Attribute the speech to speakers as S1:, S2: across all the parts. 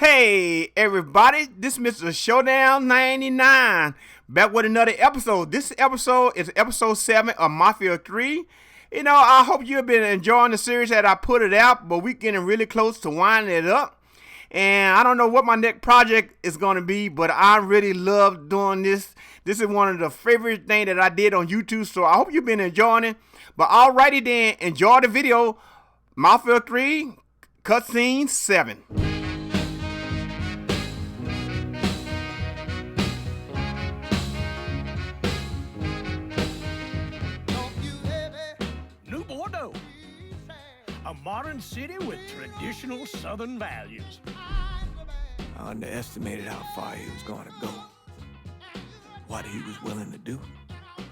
S1: Hey everybody, this is Mr. Showdown 99 back with another episode. This episode is episode 7 of Mafia 3. You know, I hope you've been enjoying the series that I put it out, but we're getting really close to winding it up. And I don't know what my next project is going to be, but I really love doing this. This is one of the favorite things that I did on YouTube, so I hope you've been enjoying it. But alrighty then, enjoy the video. Mafia 3, Cutscene 7.
S2: A modern city with traditional Southern values.
S3: I underestimated how far he was going to go. What he was willing to do.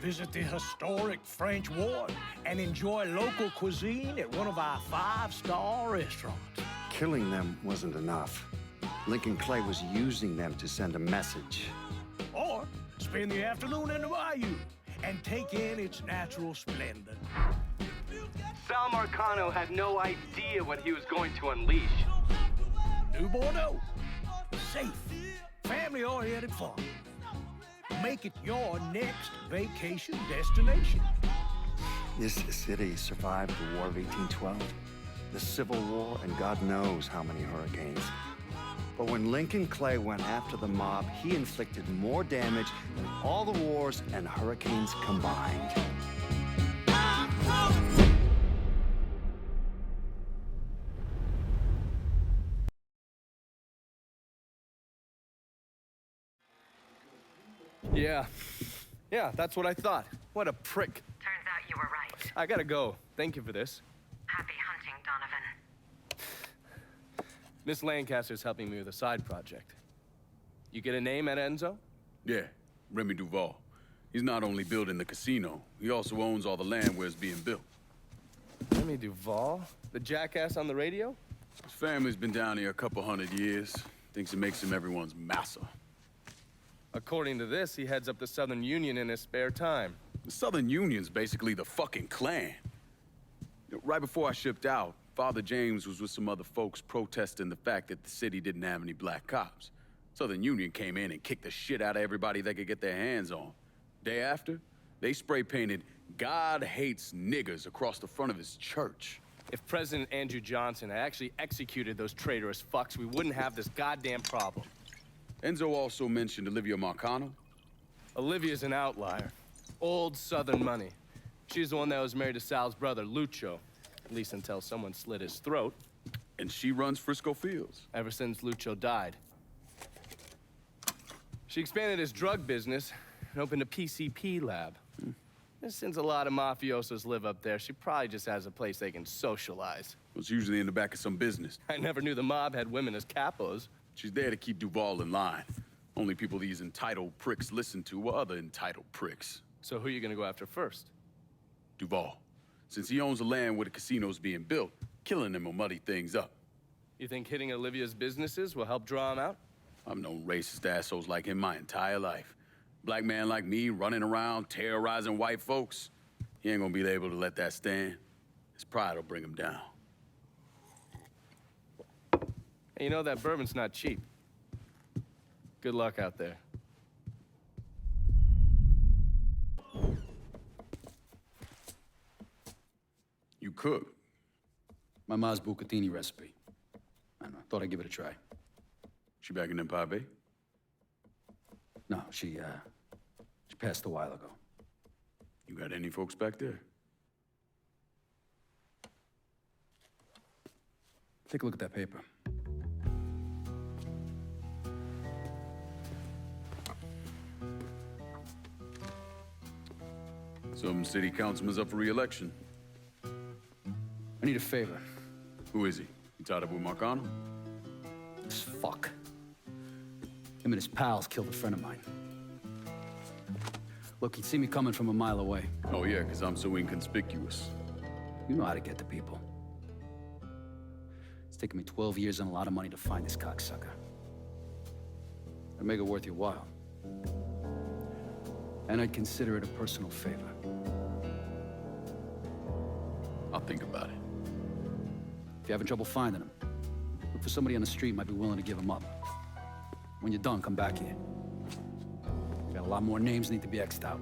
S2: Visit the historic French Ward and enjoy local cuisine at one of our 5-star restaurants.
S4: Killing them wasn't enough. Lincoln Clay was using them to send a message.
S2: Or spend the afternoon in the bayou and take in its natural splendor.
S5: Sal Marcano had no idea what he was going to unleash.
S2: New Bordeaux. Safe, family-oriented farm. Make it your next vacation destination.
S4: This city survived the War of 1812, the Civil War, and God knows how many hurricanes. But when Lincoln Clay went after the mob, he inflicted more damage than all the wars and hurricanes combined.
S6: Yeah, that's what I thought. What a prick.
S7: Turns out you were right.
S6: I gotta go. Thank you for this.
S7: Happy hunting, Donovan.
S6: Miss Lancaster's helping me with a side project. You get a name at Enzo?
S8: Yeah, Remy Duval. He's not only building the casino, he also owns all the land where it's being built.
S6: Remy Duval? The jackass on the radio?
S8: His family's been down here a couple hundred years. Thinks it makes him everyone's massa.
S6: According to this, he heads up the Southern Union in his spare time.
S8: The Southern Union's basically the fucking Klan. Right before I shipped out, Father James was with some other folks protesting the fact that the city didn't have any black cops. Southern Union came in and kicked the shit out of everybody they could get their hands on. Day after, they spray painted "God hates niggers" across the front of his church.
S6: If President Andrew Johnson had actually executed those traitorous fucks, we wouldn't have this goddamn problem.
S8: Enzo also mentioned Olivia Marcano.
S6: Olivia's an outlier. Old Southern money. She's the one that was married to Sal's brother, Lucho. At least until someone slit his throat.
S8: And she runs Frisco Fields.
S6: Ever since Lucho died. She expanded his drug business and opened a PCP lab. Since a lot of mafiosos live up there, she probably just has a place they can socialize.
S8: Well, it's usually in the back of some business.
S6: I never knew the mob had women as capos.
S8: She's there to keep Duval in line. Only people these entitled pricks listen to were other entitled pricks.
S6: So who are you gonna go after first?
S8: Duval. Since he owns the land where the casino's being built, killing him will muddy things up.
S6: You think hitting Olivia's businesses will help draw him out?
S8: I've known racist assholes like him my entire life. Black man like me running around terrorizing white folks. He ain't gonna be able to let that stand. His pride will bring him down.
S6: Hey, you know that bourbon's not cheap. Good luck out there.
S8: You cook.
S9: My ma's bucatini recipe. I don't know, thought I'd give it a try.
S8: She back in Empire Bay?
S9: No, she passed a while ago.
S8: You got any folks back there?
S9: Take a look at that paper.
S8: Some city councilman's up for re-election.
S9: I need a favor.
S8: Who is he? You tied up with Marcano?
S9: This fuck. Him and his pals killed a friend of mine. Look, he'd see me coming from a mile away.
S8: Oh yeah, because I'm so inconspicuous.
S9: You know how to get to people. It's taken me 12 years and a lot of money to find this cocksucker. I'd make it worth your while. And I'd consider it a personal favor.
S8: I'll think about it.
S9: If you're having trouble finding him, Look for somebody on the street might be willing to give him up. When you're done, come back here. We got a lot more names need to be X'd out.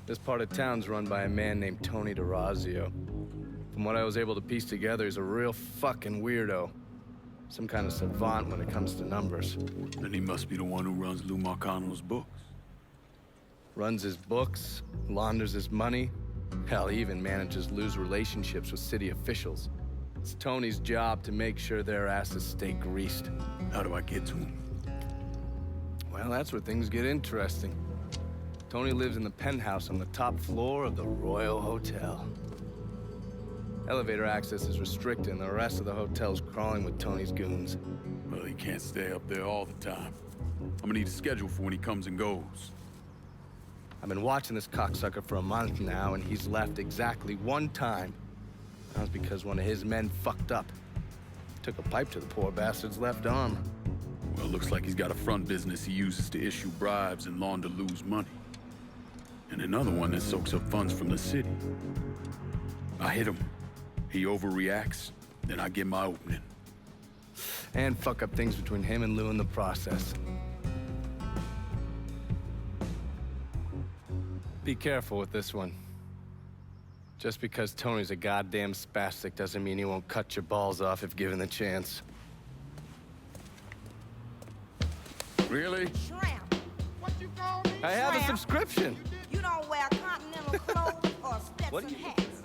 S6: This part of town's run by a man named Tony DeRazio. From what I was able to piece together, he's a real fucking weirdo. Some kind of savant when it comes to numbers.
S8: Then he must be the one who runs Lou Marcano's books.
S6: Runs his books, launders his money. Hell, he even manages Lou's relationships with city officials. It's Tony's job to make sure their asses stay greased.
S8: How do I get to him?
S6: Well, that's where things get interesting. Tony lives in the penthouse on the top floor of the Royal Hotel. Elevator access is restricted and the rest of the hotel's crawling with Tony's goons.
S8: Well, he can't stay up there all the time. I'm gonna need a schedule for when he comes and goes.
S6: I've been watching this cocksucker for a month now, and he's left exactly one time. That was because one of his men fucked up. Took a pipe to the poor bastard's left arm.
S8: Well, it looks like he's got a front business he uses to issue bribes and launder Lou's money. And another one that soaks up funds from the city. I hit him. He overreacts, then I get my opening.
S6: And fuck up things between him and Lou in the process. Be careful with this one. Just because Tony's a goddamn spastic doesn't mean he won't cut your balls off if given the chance.
S8: Really?
S10: Shrimp. What you call me?
S6: I have a subscription.
S10: You don't wear continental clothes or Stetson hats.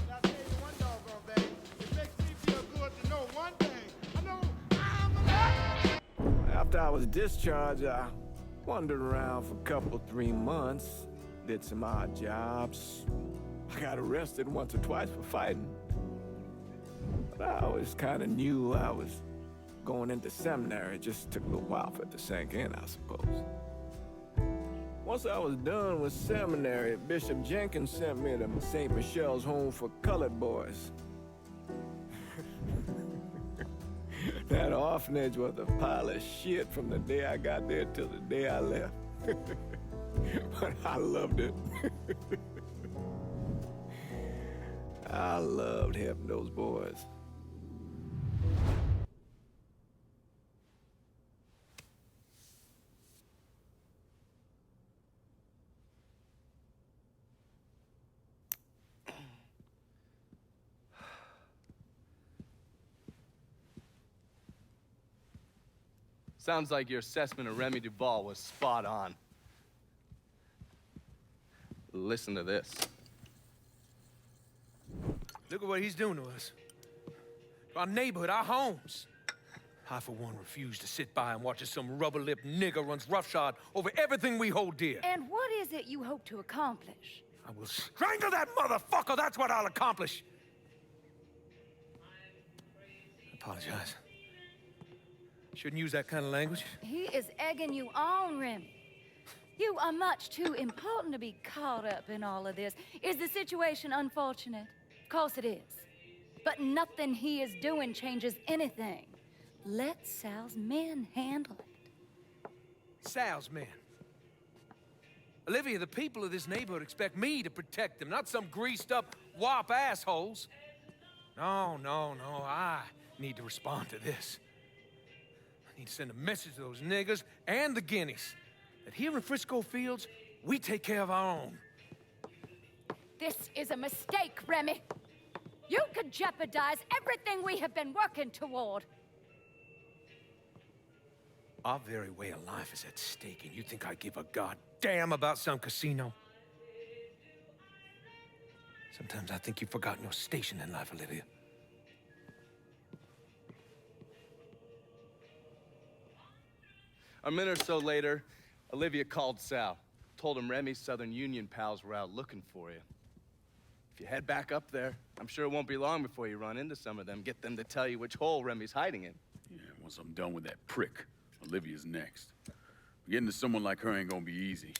S11: But I tell you one doggone thing. It makes me feel good to know one thing. I know I'm alive.
S3: After I was discharged, I wandered around for a couple, 3 months, did some odd jobs. I got arrested once or twice for fighting. But I always kind of knew I was going into seminary. It just took a little while for it to sink in, I suppose. Once I was done with seminary, Bishop Jenkins sent me to St. Michelle's Home for Colored Boys. That orphanage was a pile of shit from the day I got there till the day I left. But I loved it. I loved helping those boys.
S6: Sounds like your assessment of Remy Duval was spot on. Listen to this.
S12: Look at what he's doing to us. Our neighborhood, our homes. I, for one, refuse to sit by and watch as some rubber-lipped nigger runs roughshod over everything we hold dear.
S13: And what is it you hope to accomplish?
S12: I will strangle that motherfucker! That's what I'll accomplish! I apologize. Shouldn't use that kind of language.
S13: He is egging you on, Remy. You are much too important to be caught up in all of this. Is the situation unfortunate? Of course it is. But nothing he is doing changes anything. Let Sal's men handle it.
S12: Sal's men. Olivia, the people of this neighborhood expect me to protect them, not some greased-up wop assholes. No, I need to respond to this. I need to send a message to those niggers and the guineas that here in Frisco Fields, we take care of our own.
S13: This is a mistake, Remy. You could jeopardize everything we have been working toward.
S12: Our very way of life is at stake, and you think I give a goddamn about some casino? Sometimes I think you've forgotten your station in life, Olivia.
S6: A minute or so later, Olivia called Sal. Told him Remy's Southern Union pals were out looking for you. If you head back up there, I'm sure it won't be long before you run into some of them. Get them to tell you which hole Remy's hiding in.
S8: Yeah, once I'm done with that prick, Olivia's next. Getting to someone like her ain't gonna be easy.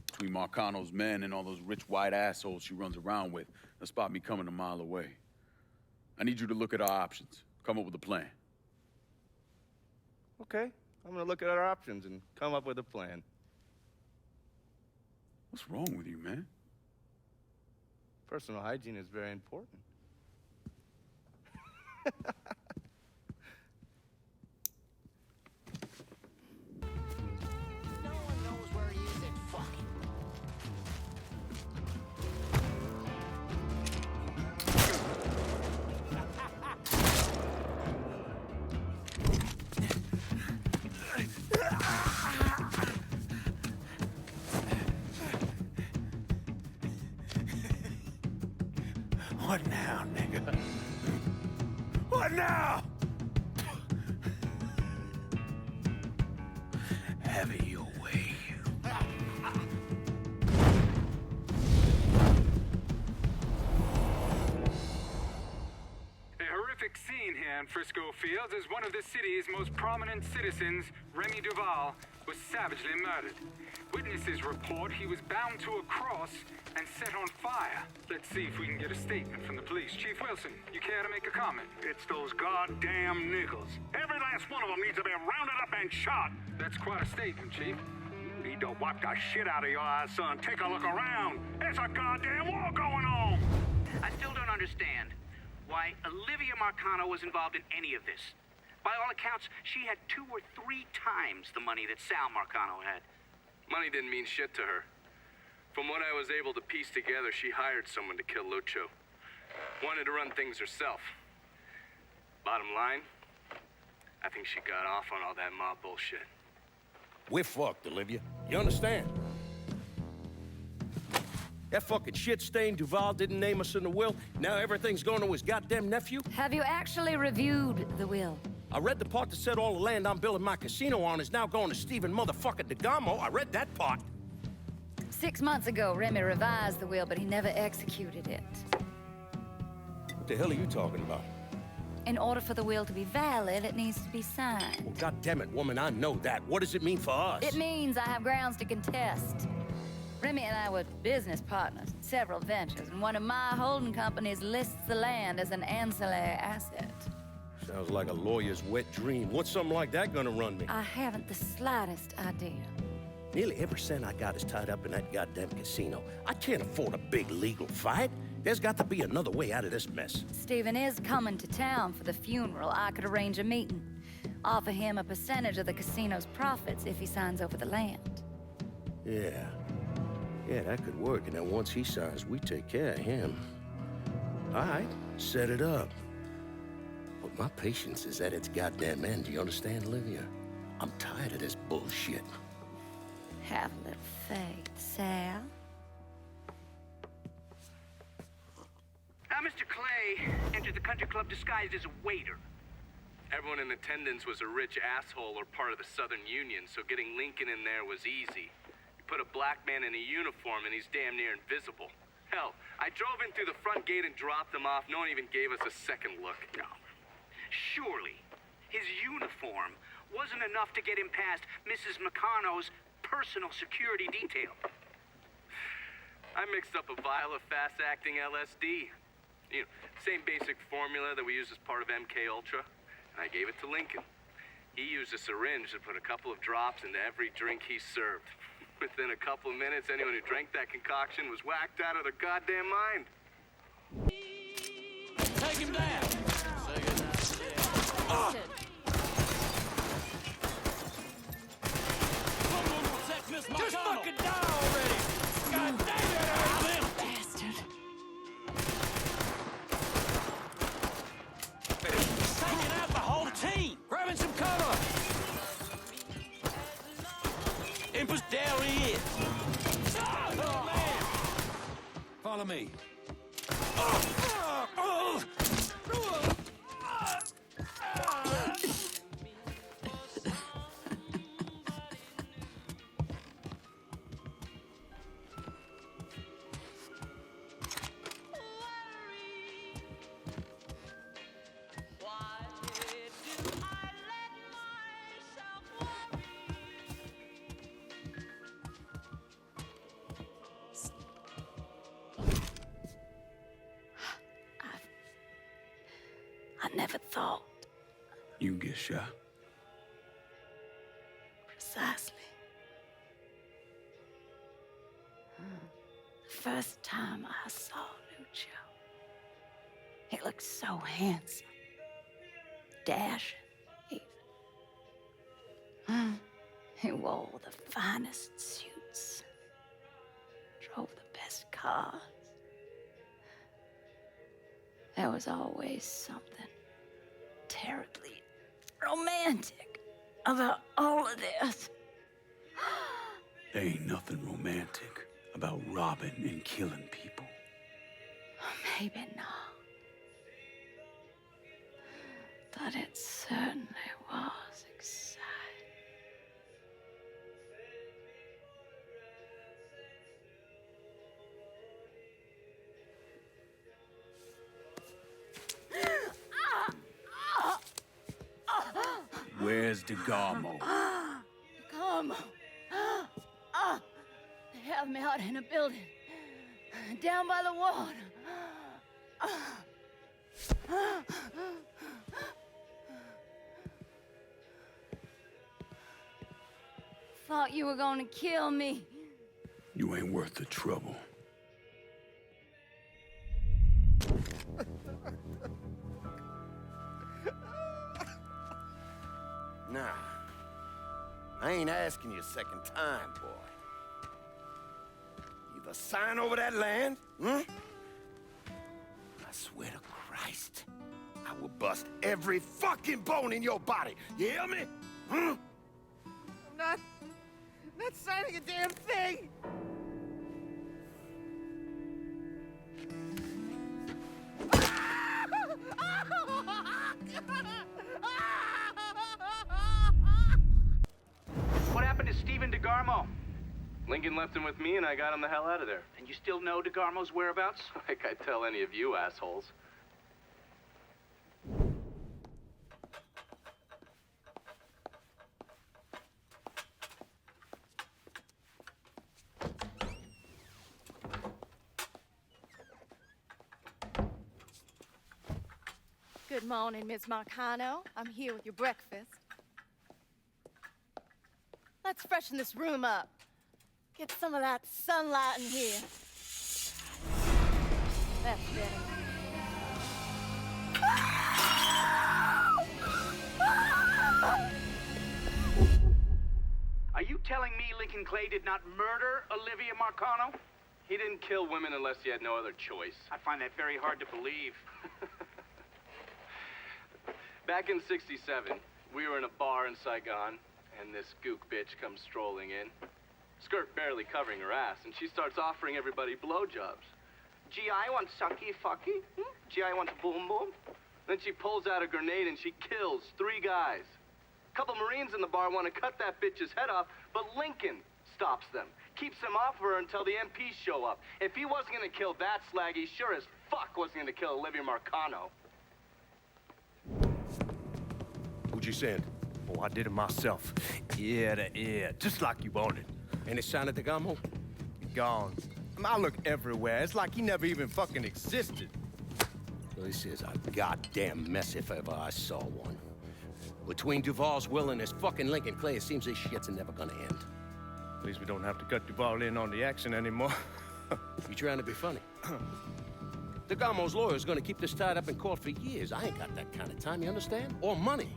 S8: Between Marcano's men and all those rich white assholes she runs around with, That'll stop me coming a mile away. I need you to look at our options. Come up with a plan.
S6: Okay, I'm gonna look at our options and come up with a plan.
S8: What's wrong with you, man?
S6: Personal hygiene is very important.
S10: No one knows where he is at fucking.
S2: What now, nigga? What now? Have it your way.
S14: A horrific scene here in Frisco Fields as one of the city's most prominent citizens, Remy Duval, was savagely murdered. Witnesses report he was bound to a cross and set on fire. Let's see if we can get a statement from the police. Chief Wilson, you care to make a comment?
S11: It's those goddamn niggers. Every last one of them needs to be rounded up and shot.
S14: That's quite a statement, Chief.
S11: You need to wipe the shit out of your eyes, son. Take a look around. There's a goddamn war going on.
S15: I still don't understand why Olivia Marcano was involved in any of this. By all accounts, she had 2 or 3 times the money that Sal Marcano had.
S6: Money didn't mean shit to her. From what I was able to piece together, she hired someone to kill Lucho. Wanted to run things herself. Bottom line, I think she got off on all that mob bullshit.
S2: We're fucked, Olivia. You understand? That fucking shit-stained Duval didn't name us in the will. Now everything's going to his goddamn nephew?
S13: Have you actually reviewed the will?
S2: I read the part that said all the land I'm building my casino on is now going to Stephen motherfucking DeGamo. I read that part.
S13: 6 months ago, Remy revised the will, but he never executed it.
S2: What the hell are you talking about?
S13: In order for the will to be valid, it needs to be signed.
S2: Well, goddammit, woman, I know that. What does it mean for us?
S13: It means I have grounds to contest. Remy and I were business partners in several ventures, and one of my holding companies lists the land as an ancillary asset.
S2: Sounds like a lawyer's wet dream. What's something like that gonna run me?
S13: I haven't the slightest idea.
S2: Nearly every cent I got is tied up in that goddamn casino. I can't afford a big legal fight. There's got to be another way out of this mess.
S13: Stephen is coming to town for the funeral. I could arrange a meeting. Offer him a percentage of the casino's profits if he signs over the land.
S2: Yeah, that could work. And then once he signs, we take care of him. All right, set it up. But my patience is at its goddamn end. Do you understand, Olivia? I'm tired of this bullshit.
S13: Have a little faith, Sal.
S15: Mr. Clay entered the country club disguised as a waiter.
S6: Everyone in attendance was a rich asshole or part of the Southern Union, so getting Lincoln in there was easy. You put a black man in a uniform and he's damn near invisible. Hell, I drove in through the front gate and dropped him off. No one even gave us a second look.
S15: No. Surely, his uniform wasn't enough to get him past Mrs. Marcano's personal security detail.
S6: I mixed up a vial of fast-acting LSD. You know, same basic formula that we use as part of MK Ultra. And I gave it to Lincoln. He used a syringe to put a couple of drops into every drink he served. Within a couple of minutes, anyone who drank that concoction was whacked out of their goddamn mind.
S12: Take him down! Just fucking die already! God damn it, little bastard! Taking out the whole team! Grabbing some cover! Impus, there he is! Oh, man! Follow me.
S13: I never thought.
S8: You can get shot.
S13: Precisely. The first time I saw Lucio, he looked so handsome, dashing, even. He wore the finest suits, drove the best cars. There was always something terribly romantic about all of this.
S8: There ain't nothing romantic about robbing and killing people.
S13: Maybe not. But it certainly was exciting.
S8: Where's DeGarmo?
S13: Come. They have me out in a building, down by the water. Thought you were gonna kill me.
S8: You ain't worth the trouble.
S2: Nah. I ain't asking you a second time, boy. Either sign over that land, I swear to Christ, I will bust every fucking bone in your body. You hear me?
S11: I'm not signing a damn thing!
S15: What happened to Stephen DeGarmo?
S6: Lincoln left him with me and I got him the hell out of there.
S15: And you still know DeGarmo's whereabouts?
S6: Like I tell any of you assholes.
S10: Good morning, Miss Marcano. I'm here with your breakfast. Let's freshen this room up. Get some of that sunlight in here. That's better.
S15: Are you telling me Lincoln Clay did not murder Olivia Marcano?
S6: He didn't kill women unless he had no other choice.
S15: I find that very hard to believe.
S6: Back in '67, we were in a bar in Saigon, and this gook bitch comes strolling in. Skirt barely covering her ass, and she starts offering everybody blowjobs.
S15: G.I. wants sucky fucky? G.I. wants boom boom?
S6: Then she pulls out a grenade and she kills 3 guys. A couple Marines in the bar want to cut that bitch's head off, but Lincoln stops them. Keeps them off her until the MPs show up. If he wasn't gonna kill that slag, he sure as fuck wasn't gonna kill Olivia Marcano.
S2: Who'd you send?
S16: Oh, I did it myself. Ear to ear, just like you wanted.
S2: Any sign of DeGarmo?
S16: Gone. I look everywhere. It's like he never even fucking existed.
S2: Well, this is a goddamn mess if ever I saw one. Between Duval's will and his fucking Lincoln Clay, it seems this shit's never gonna end.
S16: At least we don't have to cut Duval in on the action anymore.
S2: You trying to be funny? DeGarmo's lawyer's gonna keep this tied up in court for years. I ain't got that kind of time, you understand? Or money.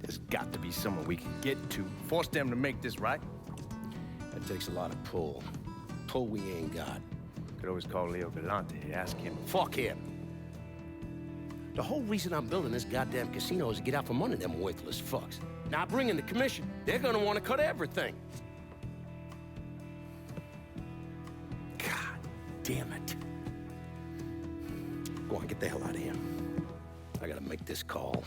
S16: There's got to be someone we can get to. Force them to make this right.
S2: That takes a lot of pull. Pull we ain't got.
S16: Could always call Leo Galante, ask him.
S2: Fuck him. The whole reason I'm building this goddamn casino is to get out from under them worthless fucks. Now bring in the commission. They're gonna want to cut everything. God damn it. Go on, get the hell out of here. I gotta make this call.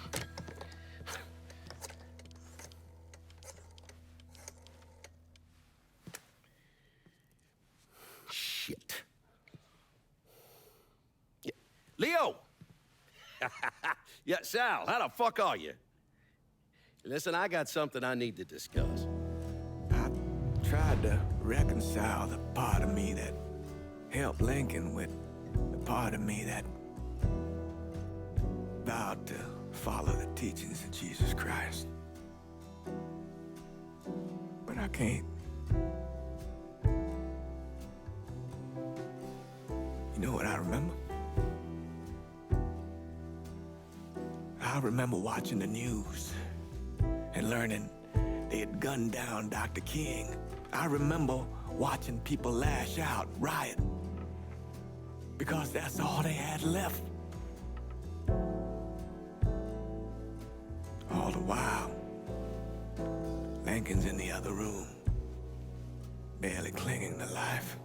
S2: Shit. Yeah. Leo! Yeah, Sal, how the fuck are you? Listen, I got something I need to discuss.
S3: I tried to reconcile the part of me that helped Lincoln with the part of me that vowed to follow the teachings of Jesus Christ. But I can't. You know what I remember? I remember watching the news and learning they had gunned down Dr. King. I remember watching people lash out, riot, because that's all they had left. All the while, Lincoln's in the other room, barely clinging to life.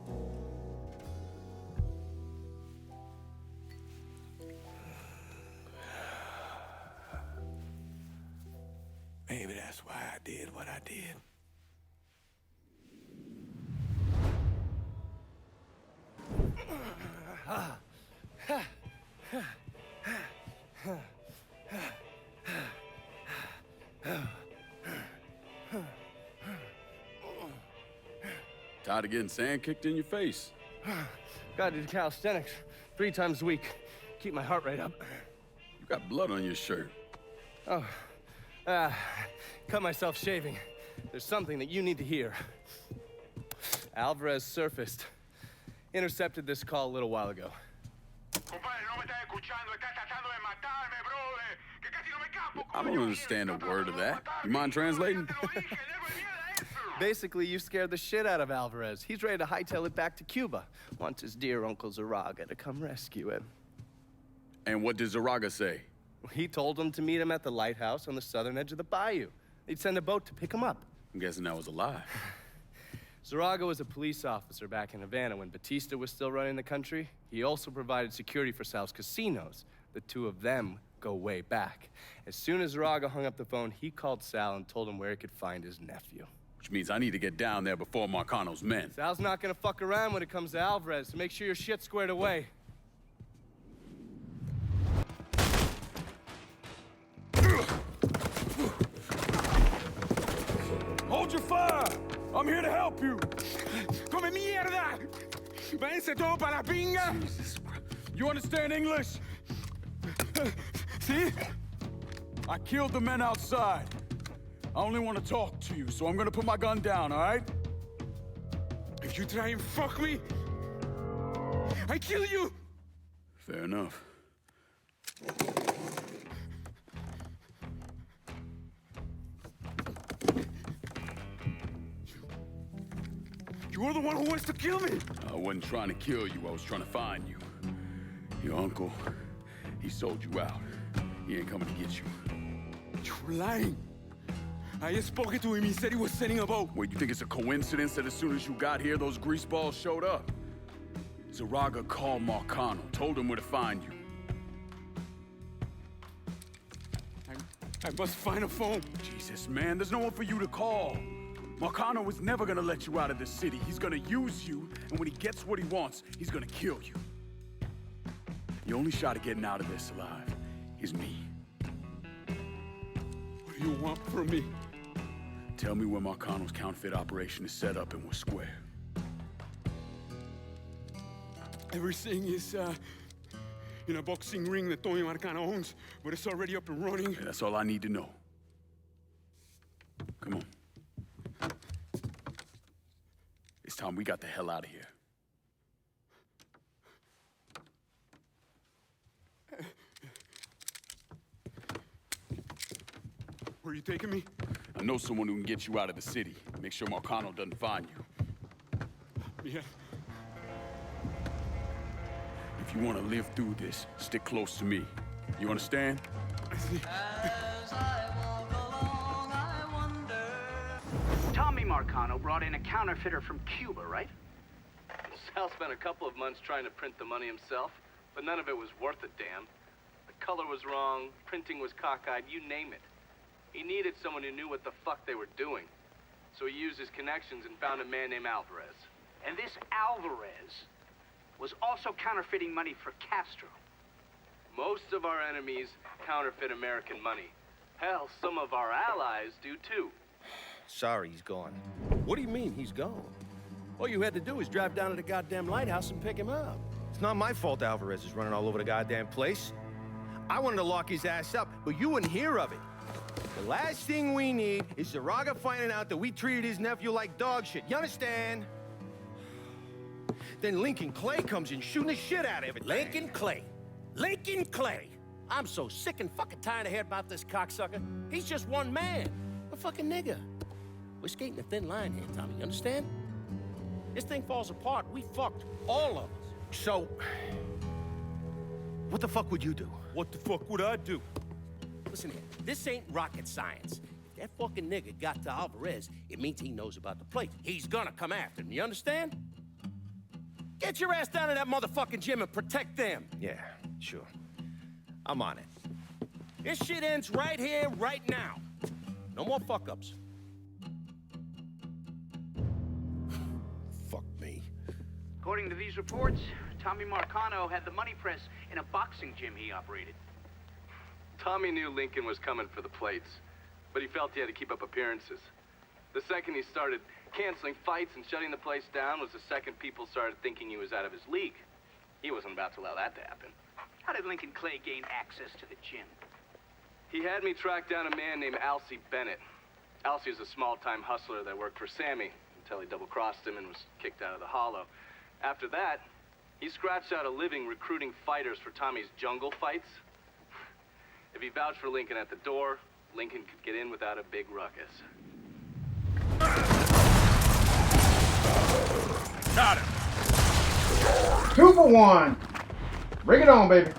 S3: Maybe that's why I did what I did.
S8: Tired of getting sand kicked in your face?
S6: Gotta do calisthenics 3 times a week. Keep my heart rate up.
S8: You got blood on your shirt.
S6: Oh, cut myself shaving. There's something that you need to hear. Alvarez surfaced. Intercepted this call a little while ago.
S8: I don't understand a word of that. You mind translating?
S6: Basically, you scared the shit out of Alvarez. He's ready to hightail it back to Cuba. Wants his dear Uncle Zaraga to come rescue him.
S8: And what did Zaraga say?
S6: He told him to meet him at the lighthouse on the southern edge of the bayou. He'd send a boat to pick him up.
S8: I'm guessing that was a lie.
S6: Zaraga was a police officer back in Havana when Batista was still running the country. He also provided security for Sal's casinos. The two of them go way back. As soon as Zaraga hung up the phone, he called Sal and told him where he could find his nephew.
S8: Which means I need to get down there before Marcano's men.
S6: Sal's not gonna fuck around when it comes to Alvarez, so make sure your shit's squared away.
S11: Hold your fire! I'm here to help you! Come mierda! Váyanse todo para la pinga!
S8: Jesus Christ. You understand English?
S11: See?
S8: I killed the men outside. I only want to talk to you, so I'm gonna put my gun down, all right?
S11: If you try and fuck me, I kill you!
S8: Fair enough.
S11: You're the one who wants to kill me!
S8: I wasn't trying to kill you, I was trying to find you. Your uncle, he sold you out. He ain't coming to get you.
S11: You're lying. I just spoke to him, he said he was sending a boat.
S8: Wait, you think it's a coincidence that as soon as you got here, those greaseballs showed up? Zaraga called Marcano, told him where to find you.
S11: I must find a phone.
S8: Jesus, man, there's no one for you to call. Marcano is never gonna let you out of this city. He's gonna use you, and when he gets what he wants, he's gonna kill you. The only shot at getting out of this alive is me.
S11: What do you want from me?
S8: Tell me where Marcano's counterfeit operation is set up and we're square.
S11: Everything is, in a boxing ring that Tony Marcano owns, but it's already up and running.
S8: Okay, that's all I need to know. Come on. It's time we got the hell out of here.
S11: Where are you taking me?
S8: I know someone who can get you out of the city. Make sure Marcano doesn't find you.
S11: Yeah.
S8: If you want to live through this, stick close to me. You understand?
S15: Tommy Marcano brought in a counterfeiter from Cuba, right?
S6: Sal spent a couple of months trying to print the money himself, but none of it was worth a damn. The color was wrong, printing was cockeyed, you name it. He needed someone who knew what the fuck they were doing. So he used his connections and found a man named Alvarez.
S15: And this Alvarez was also counterfeiting money for Castro.
S6: Most of our enemies counterfeit American money. Hell, some of our allies do too.
S2: Sorry, he's gone. What do you mean, he's gone? All you had to do was drive down to the goddamn lighthouse and pick him up. It's not my fault Alvarez is running all over the goddamn place.
S16: I wanted to lock his ass up, but you wouldn't hear of it. The last thing we need is Zaraga finding out that we treated his nephew like dog shit. You understand? Then Lincoln Clay comes in shooting the shit out of everything.
S2: Lincoln Clay. Lincoln Clay. I'm so sick and fucking tired of hearing about this cocksucker. He's just one man. A fucking nigga. We're skating a thin line here, Tommy. You understand? This thing falls apart. We fucked. All of us.
S16: So, what the fuck would you do?
S2: What the fuck would I do? Listen here, this ain't rocket science. If that fucking nigga got to Alvarez, it means he knows about the place. He's gonna come after him, you understand? Get your ass down to that motherfucking gym and protect them.
S16: Yeah, sure. I'm on it.
S2: This shit ends right here, right now. No more fuck-ups. Fuck me.
S15: According to these reports, Tommy Marcano had the money press in a boxing gym he operated.
S6: Tommy knew Lincoln was coming for the plates, but he felt he had to keep up appearances. The second he started canceling fights and shutting the place down was the second people started thinking he was out of his league. He wasn't about to allow that to happen.
S15: How did Lincoln Clay gain access to the gym?
S6: He had me track down a man named Alcee Bennett. Alcee is a small-time hustler that worked for Sammy until he double-crossed him and was kicked out of the Hollow. After that, he scratched out a living recruiting fighters for Tommy's jungle fights. If he vouched for Lincoln at the door, Lincoln could get in without a big ruckus.
S1: Got it. 2 for 1. Bring it on, baby.